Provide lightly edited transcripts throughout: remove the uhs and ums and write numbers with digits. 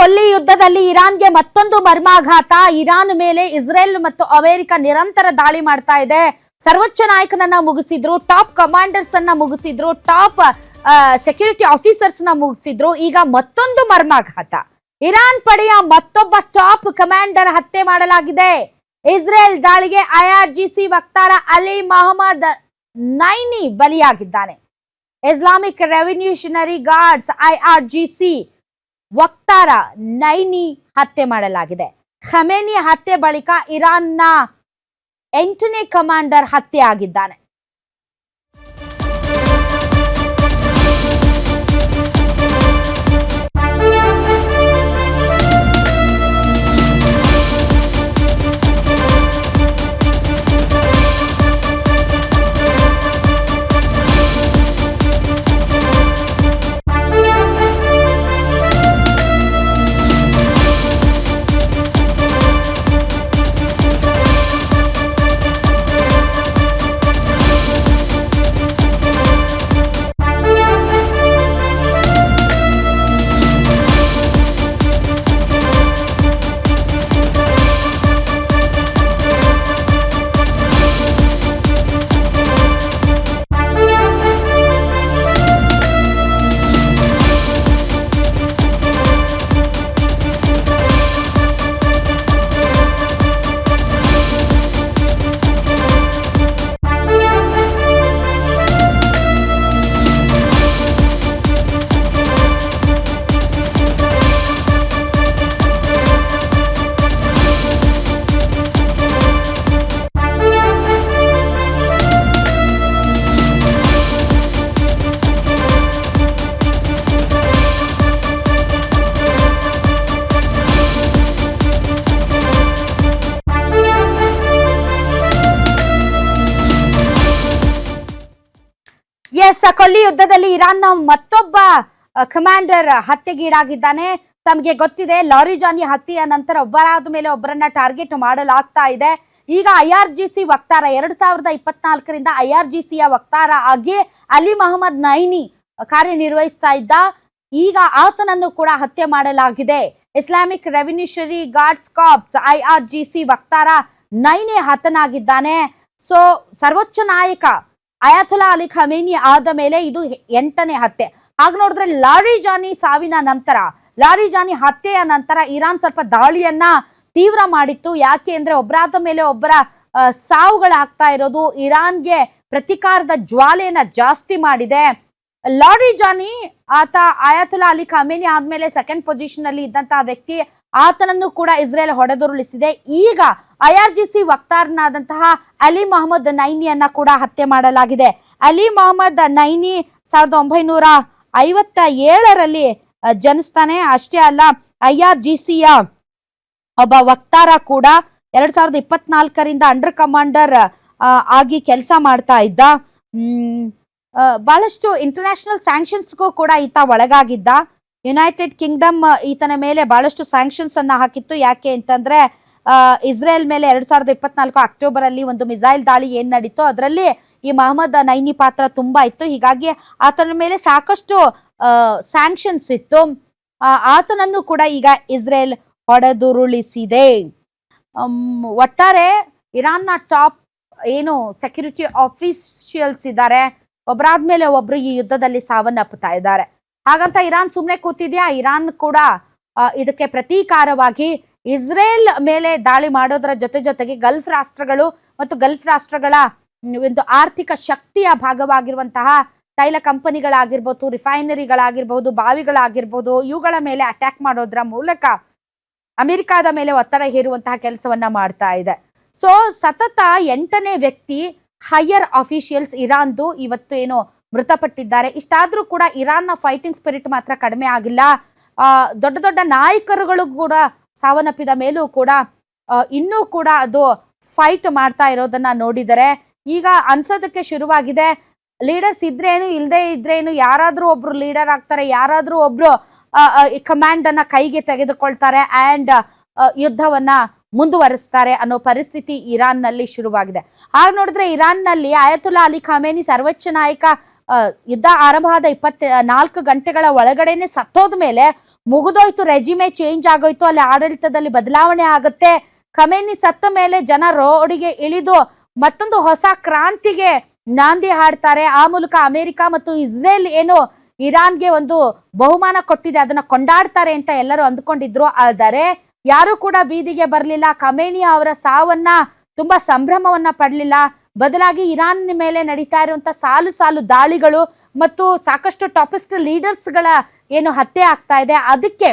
ಕೊಲ್ಲಿ ಯುದ್ಧದಲ್ಲಿ ಇರಾನ್ಗೆ ಮತ್ತೊಂದು ಮರ್ಮಾಘಾತ. ಇರಾನ್ ಮೇಲೆ ಇಸ್ರೇಲ್ ಮತ್ತು ಅಮೆರಿಕ ನಿರಂತರ ದಾಳಿ ಮಾಡ್ತಾ ಇದೆ. ಸರ್ವೋಚ್ಚ ನಾಯಕನನ್ನ ಮುಗಿಸಿದ್ರು, ಟಾಪ್ ಕಮಾಂಡರ್ಸ್ ಅನ್ನ ಮುಗಿಸಿದ್ರು, ಟಾಪ್ ಸೆಕ್ಯೂರಿಟಿ ಆಫೀಸರ್ಸ್ ನ ಮುಗಿಸಿದ್ರು. ಈಗ ಮತ್ತೊಂದು ಮರ್ಮಾಘಾತ. ಇರಾನ್ ಪಡೆಯ ಮತ್ತೊಬ್ಬ ಟಾಪ್ ಕಮಾಂಡರ್ ಹತ್ಯೆ ಮಾಡಲಾಗಿದೆ. ಇಸ್ರೇಲ್ ದಾಳಿಗೆ ಐಆರ್ಜಿಸಿ ವಕ್ತಾರ ಅಲಿ ಮೊಹಮ್ಮದ್ ನೈನಿ ಬಲಿಯಾಗಿದ್ದಾನೆ. ಇಸ್ಲಾಮಿಕ್ ರೆವಲ್ಯೂಷನರಿ ಗಾರ್ಡ್ಸ್ ಐಆರ್ಜಿಸಿ ವಕ್ತಾರ ನೈನಿ ಹತ್ಯೆ ಮಾಡಲಾಗಿದೆ. ಖಮೇನಿ ಹತ್ಯೆ ಬಳಿಕ ಇರಾನ್ನ 8ನೇ ಕಮಾಂಡರ್ ಹತ್ಯೆ ಆಗಿದ್ದಾನೆ. ಕೊಲ್ಲಿ ಯುದ್ಧದಲ್ಲಿ ಇರಾನ್ನ ಮತ್ತೊಬ್ಬ ಕಮಾಂಡರ್ ಹತ್ಯೆಗೀಡಾಗಿದ್ದಾನೆ. ತಮಗೆ ಗೊತ್ತಿದೆ, ಲಾರಿಜಾನಿ ಹತ್ಯೆಯ ನಂತರ ಒಬ್ಬರಾದ ಮೇಲೆ ಒಬ್ಬರನ್ನ ಟಾರ್ಗೆಟ್ ಮಾಡಲಾಗ್ತಾ ಇದೆ. ಈಗ ಐಆರ್ಜಿಸಿ ವಕ್ತಾರ 2024ರಿಂದ ಐಆರ್ಜಿಸಿಯ ವಕ್ತಾರ ಆಗಿ ಅಲಿ ಮೊಹಮ್ಮದ್ ನೈನಿ ಕಾರ್ಯನಿರ್ವಹಿಸ್ತಾ ಇದ್ದ. ಈಗ ಆತನನ್ನು ಕೂಡ ಹತ್ಯೆ ಮಾಡಲಾಗಿದೆ. Islamic Revolutionary guards corps IRGC ವಕ್ತಾರ ನೈನಿ ಹತನಾಗಿದ್ದಾನೆ. ಸೊ ಸರ್ವೋಚ್ಚ ನಾಯಕ ಅಯಾತುಲ್ಲಾ ಅಲಿ ಖಮೇನಿ ಆದ ಮೇಲೆ ಇದು 8ನೇ ಹತ್ಯೆ. ಹಾಗ ನೋಡಿದ್ರೆ ಲಾರಿಜಾನಿ ಸಾವಿನ ನಂತರ, ಲಾರಿಜಾನಿ ಹತ್ಯೆಯ ನಂತರ ಇರಾನ್ ಸ್ವಲ್ಪ ದಾಳಿಯನ್ನ ತೀವ್ರ ಮಾಡಿತ್ತು. ಯಾಕೆ ಅಂದ್ರೆ ಒಬ್ಬರಾದ ಮೇಲೆ ಒಬ್ಬರ ಸಾವುಗಳಾಗ್ತಾ ಇರೋದು ಇರಾನ್ಗೆ ಪ್ರತಿಕಾರದ ಜ್ವಾಲೆಯನ್ನ ಜಾಸ್ತಿ ಮಾಡಿದೆ. ಲಾರಿಜಾನಿ ಆತ ಅಯಾತುಲ್ಲಾ ಅಲಿ ಖಮೇನಿ ಆದ್ಮೇಲೆ ಸೆಕೆಂಡ್ ಪೊಸಿಷನ್ ಅಲ್ಲಿ ಇದ್ದಂತಹ ವ್ಯಕ್ತಿ. ಆತನನ್ನು ಕೂಡ ಇಸ್ರೇಲ್ ಹೊಡೆದುರುಳಿಸಿದೆ. ಈಗ ಐಆರ್ಜಿಸಿ ವಕ್ತಾರನಾದಂತಹ ಅಲಿ ಮೊಹಮ್ಮದ್ ನೈನಿಯನ್ನ ಕೂಡ ಹತ್ಯೆ ಮಾಡಲಾಗಿದೆ. ಅಲಿ ಮೊಹಮ್ಮದ್ ನೈನಿ 1957ರಲ್ಲಿ ಜನಿಸ್ತಾನೆ. ಅಷ್ಟೇ ಅಲ್ಲ, ಐಆರ್ಜಿಸಿಯ ಒಬ್ಬ ವಕ್ತಾರ ಕೂಡ. 2024ರಿಂದ ಅಂಡರ್ ಕಮಾಂಡರ್ ಆಗಿ ಕೆಲಸ ಮಾಡ್ತಾ ಇದ್ದ. ಬಹಳಷ್ಟು ಇಂಟರ್ನ್ಯಾಷನಲ್ ಸ್ಯಾಂಕ್ಷನ್ಸ್ಗೂ ಕೂಡ ಈತ ಒಳಗಾಗಿದ್ದ. ಯುನೈಟೆಡ್ ಕಿಂಗ್ಡಮ್ ಈತನ ಮೇಲೆ ಬಹಳಷ್ಟು ಸ್ಯಾಂಕ್ಷನ್ಸ್ ಅನ್ನ ಹಾಕಿತ್ತು. ಯಾಕೆ ಅಂತಂದ್ರೆ ಇಸ್ರೇಲ್ ಮೇಲೆ 2024 ಅಕ್ಟೋಬರ್ ಅಲ್ಲಿ ಒಂದು ಮಿಸೈಲ್ ದಾಳಿ ಏನ್ ನಡೀತು ಅದರಲ್ಲಿ ಈ ಮೊಹಮ್ಮದ್ ನೈನಿ ಪಾತ್ರ ತುಂಬಾ ಇತ್ತು. ಹೀಗಾಗಿ ಆತನ ಮೇಲೆ ಸಾಕಷ್ಟು ಸ್ಯಾಂಕ್ಷನ್ಸ್ ಇತ್ತು. ಆತನನ್ನು ಕೂಡ ಈಗ ಇಸ್ರೇಲ್ ಹೊಡೆದುರುಳಿಸಿದೆ. ಒಟ್ಟಾರೆ ಇರಾನ್ನ ಟಾಪ್ ಏನು ಸೆಕ್ಯೂರಿಟಿ ಆಫೀಷಿಯಲ್ಸ್ ಇದ್ದಾರೆ, ಒಬ್ಬರಾದ್ಮೇಲೆ ಒಬ್ರು ಈ ಯುದ್ಧದಲ್ಲಿ ಸಾವನ್ನಪ್ಪುತ್ತಾ ಇದ್ದಾರೆ. ಹಾಗಂತ ಇರಾನ್ ಸುಮ್ಮನೆ ಕೂತಿದ್ಯಾ? ಇರಾನ್ ಕೂಡ ಇದಕ್ಕೆ ಪ್ರತೀಕಾರವಾಗಿ ಇಸ್ರೇಲ್ ಮೇಲೆ ದಾಳಿ ಮಾಡೋದರ ಜೊತೆಗೆ ಗಲ್ಫ್ ರಾಷ್ಟ್ರಗಳು ಮತ್ತು ಗಲ್ಫ್ ರಾಷ್ಟ್ರಗಳ ಒಂದು ಆರ್ಥಿಕ ಶಕ್ತಿಯ ಭಾಗವಾಗಿರುವಂತಹ ತೈಲ ಕಂಪನಿಗಳಾಗಿರ್ಬೋದು, ರಿಫೈನರಿಗಳಾಗಿರ್ಬೋದು, ಬಾವಿಗಳಾಗಿರ್ಬೋದು, ಇವುಗಳ ಮೇಲೆ ಅಟ್ಯಾಕ್ ಮಾಡೋದ್ರ ಮೂಲಕ ಅಮೆರಿಕಾದ ಮೇಲೆ ಒತ್ತಡ ಹೇರುವಂತಹ ಕೆಲಸವನ್ನ ಮಾಡ್ತಾ ಇದೆ. ಸೊ ಸತತ 8ನೇ ವ್ಯಕ್ತಿ ಹೈಯರ್ ಅಫಿಷಿಯಲ್ಸ್ ಇರಾನ್ದು ಇವತ್ತು ಏನು ಮೃತಪಟ್ಟಿದ್ದಾರೆ. ಇಷ್ಟಾದ್ರೂ ಕೂಡ ಇರಾನ್ನ ಫೈಟಿಂಗ್ ಸ್ಪಿರಿಟ್ ಮಾತ್ರ ಕಡಿಮೆ ಆಗಿಲ್ಲ. ದೊಡ್ಡ ದೊಡ್ಡ ನಾಯಕರುಗಳು ಕೂಡ ಸಾವನ್ನಪ್ಪಿದ ಮೇಲೂ ಕೂಡ ಇನ್ನೂ ಕೂಡ ಅದು ಫೈಟ್ ಮಾಡ್ತಾ ಇರೋದನ್ನ ನೋಡಿದರೆ ಈಗ ಅನ್ಸೋದಕ್ಕೆ ಶುರುವಾಗಿದೆ, ಲೀಡರ್ಸ್ ಇದ್ರೇನು ಇಲ್ಲದೆ ಇದ್ರೇನು ಯಾರಾದ್ರೂ ಒಬ್ರು ಲೀಡರ್ ಆಗ್ತಾರೆ, ಯಾರಾದ್ರೂ ಒಬ್ರು ಕಮಾಂಡ್ ಅನ್ನ ಕೈಗೆ ತೆಗೆದುಕೊಳ್ತಾರೆ ಅಂಡ್ ಯುದ್ಧವನ್ನ ಮುಂದುವರಿಸ್ತಾರೆ ಅನ್ನೋ ಪರಿಸ್ಥಿತಿ ಇರಾನ್ ನಲ್ಲಿ ಶುರುವಾಗಿದೆ. ಹಾಗೆ ನೋಡಿದ್ರೆ ಇರಾನ್ ನಲ್ಲಿ ಅಯಾತುಲ್ಲಾ ಅಲಿ ಖಮೇನಿ ಸರ್ವೋಚ್ಚ ನಾಯಕ ಯುದ್ಧ ಆರಂಭ ಆದ 24 ಗಂಟೆಗಳ ಒಳಗಡೆನೆ ಸತ್ತೋದ ಮೇಲೆ ಮುಗಿದೋಯ್ತು, ರೆಜಿಮೆ ಚೇಂಜ್ ಆಗೋಯ್ತು, ಅಲ್ಲಿ ಆಡಳಿತದಲ್ಲಿ ಬದಲಾವಣೆ ಆಗುತ್ತೆ. ಖಮೇನಿ ಸತ್ತ ಮೇಲೆ ಜನ ರೋಡಿಗೆ ಇಳಿದು ಮತ್ತೊಂದು ಹೊಸ ಕ್ರಾಂತಿಗೆ ನಾಂದಿ ಹಾಡ್ತಾರೆ. ಆ ಮೂಲಕ ಅಮೆರಿಕ ಮತ್ತು ಇಸ್ರೇಲ್ ಏನು ಇರಾನ್ಗೆ ಒಂದು ಬಹುಮಾನ ಕೊಟ್ಟಿದೆ ಅದನ್ನ ಕೊಂಡಾಡ್ತಾರೆ ಅಂತ ಎಲ್ಲರೂ ಅಂದ್ಕೊಂಡಿದ್ರು. ಆದರೆ ಯಾರು ಕೂಡ ಬೀದಿಗೆ ಬರಲಿಲ್ಲ. ಖಮೇನಿ ಅವರ ಸಾವನ್ನ ತುಂಬಾ ಸಂಭ್ರಮವನ್ನ ಪಡಲಿಲ್ಲ. ಬದಲಾಗಿ ಇರಾನ್ ಮೇಲೆ ನಡೀತಾ ಇರುವಂತ ಸಾಲು ಸಾಲು ದಾಳಿಗಳು ಮತ್ತು ಸಾಕಷ್ಟು ಟಾಪಿಸ್ಟ್ ಲೀಡರ್ಸ್ಗಳ ಏನು ಹತ್ಯೆ ಆಗ್ತಾ ಇದೆ, ಅದಕ್ಕೆ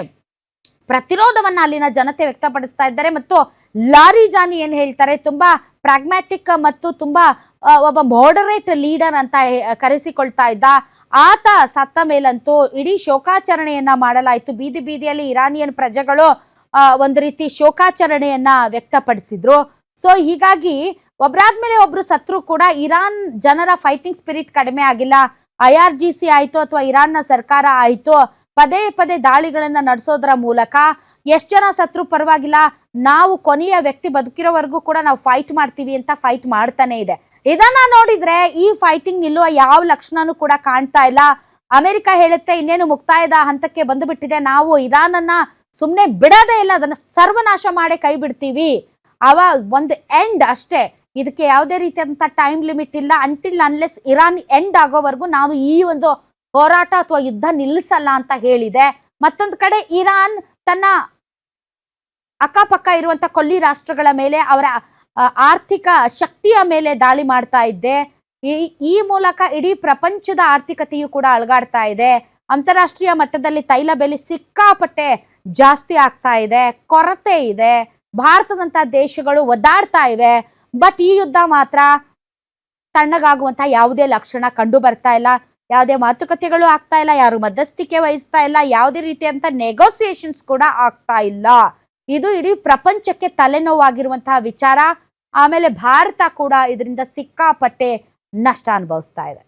ಪ್ರತಿರೋಧವನ್ನ ಅಲ್ಲಿನ ಜನತೆ ವ್ಯಕ್ತಪಡಿಸ್ತಾ ಇದ್ದಾರೆ. ಮತ್ತು ಲಾರಿ ಜಾನಿ ಏನ್ ಹೇಳ್ತಾರೆ, ತುಂಬಾ ಪ್ರಾಗ್ಮ್ಯಾಟಿಕ್ ಮತ್ತು ತುಂಬಾ ಒಬ್ಬ ಮಾಡರೇಟ್ ಲೀಡರ್ ಅಂತ ಕರೆಸಿಕೊಳ್ತಾ ಇದ್ದ. ಆತ ಸತ್ತ ಮೇಲಂತೂ ಇಡೀ ಶೋಕಾಚರಣೆಯನ್ನ ಮಾಡಲಾಯಿತು. ಬೀದಿ ಬೀದಿಯಲ್ಲಿ ಇರಾನಿಯನ್ ಪ್ರಜೆಗಳು ಒಂದು ರೀತಿ ಶೋಕಾಚರಣೆಯನ್ನ ವ್ಯಕ್ತಪಡಿಸಿದ್ರು. ಸೊ ಹೀಗಾಗಿ ಒಬ್ರಾದ್ಮೇಲೆ ಒಬ್ರು ಸತ್ರು ಕೂಡ ಇರಾನ್ ಜನರ ಫೈಟಿಂಗ್ ಸ್ಪಿರಿಟ್ ಕಡಿಮೆ ಆಗಿಲ್ಲ. IRGC ಆಯ್ತು ಅಥವಾ ಇರಾನ್ನ ಸರ್ಕಾರ ಆಯ್ತು, ಪದೇ ಪದೇ ದಾಳಿಗಳನ್ನ ನಡೆಸೋದ್ರ ಮೂಲಕ ಎಷ್ಟು ಜನ ಸತ್ರು ಪರವಾಗಿಲ್ಲ, ನಾವು ಕೊನೆಯ ವ್ಯಕ್ತಿ ಬದುಕಿರೋವರೆಗೂ ಕೂಡ ನಾವು ಫೈಟ್ ಮಾಡ್ತೀವಿ ಅಂತ ಫೈಟ್ ಮಾಡ್ತಾನೆ ಇದೆ. ಇದನ್ನ ನೋಡಿದ್ರೆ ಈ ಫೈಟಿಂಗ್ ನಿಲ್ಲುವ ಯಾವ ಲಕ್ಷಣನೂ ಕೂಡ ಕಾಣ್ತಾ ಇಲ್ಲ. ಅಮೆರಿಕ ಹೇಳುತ್ತೆ ಇನ್ನೇನು ಮುಕ್ತಾಯದ ಹಂತಕ್ಕೆ ಬಂದು ಬಿಟ್ಟಿದೆ, ನಾವು ಇರಾನ್ ಅನ್ನ ಸುಮ್ನೆ ಬಿಡೋದೇ ಇಲ್ಲ, ಅದನ್ನ ಸರ್ವನಾಶ ಮಾಡೇ ಕೈ ಬಿಡ್ತೀವಿ. ಒಂದು ಎಂಡ್ ಅಷ್ಟೇ, ಇದಕ್ಕೆ ಯಾವುದೇ ರೀತಿಯಾದಂತ ಟೈಮ್ ಲಿಮಿಟ್ ಇಲ್ಲ. ಅಂಟಿಲ್ ಅನ್ಲೆಸ್ ಇರಾನ್ ಎಂಡ್ ಆಗೋವರೆಗೂ ನಾವು ಈ ಒಂದು ಹೋರಾಟ ಅಥವಾ ಯುದ್ಧ ನಿಲ್ಲಿಸಲ್ಲ ಅಂತ ಹೇಳಿದೆ. ಮತ್ತೊಂದು ಕಡೆ ಇರಾನ್ ತನ್ನ ಅಕ್ಕಪಕ್ಕ ಇರುವಂತ ಕೊಲ್ಲಿ ರಾಷ್ಟ್ರಗಳ ಮೇಲೆ, ಅವರ ಆರ್ಥಿಕ ಶಕ್ತಿಯ ಮೇಲೆ ದಾಳಿ ಮಾಡ್ತಾ ಇದ್ದೆ. ಈ ಮೂಲಕ ಇಡೀ ಪ್ರಪಂಚದ ಆರ್ಥಿಕತೆಯು ಕೂಡ ಅಲುಗಾಡ್ತಾ ಇದೆ. ಅಂತಾರಾಷ್ಟ್ರೀಯ ಮಟ್ಟದಲ್ಲಿ ತೈಲ ಬೆಲೆ ಸಿಕ್ಕಾಪಟ್ಟೆ ಜಾಸ್ತಿ ಆಗ್ತಾ ಇದೆ, ಕೊರತೆ ಇದೆ, ಭಾರತದಂತ ದೇಶಗಳು ಒದ್ದಾಡ್ತಾ ಇವೆ. ಬಟ್ ಈ ಯುದ್ಧ ಮಾತ್ರ ತಣ್ಣಗಾಗುವಂತ ಯಾವುದೇ ಲಕ್ಷಣ ಕಂಡು ಬರ್ತಾ ಇಲ್ಲ. ಯಾವುದೇ ಮಾತುಕತೆಗಳು ಆಗ್ತಾ ಇಲ್ಲ, ಯಾರು ಮಧ್ಯಸ್ಥಿಕೆ ವಹಿಸ್ತಾ ಇಲ್ಲ, ಯಾವುದೇ ರೀತಿಯಂತ ನೆಗೋಸಿಯೇಷನ್ಸ್ ಕೂಡ ಆಗ್ತಾ ಇಲ್ಲ. ಇದು ಇಡೀ ಪ್ರಪಂಚಕ್ಕೆ ತಲೆನೋವಾಗಿರುವಂತಹ ವಿಚಾರ. ಆಮೇಲೆ ಭಾರತ ಕೂಡ ಇದರಿಂದ ಸಿಕ್ಕಾಪಟ್ಟೆ ನಷ್ಟ ಅನುಭವಿಸ್ತಾ ಇದೆ.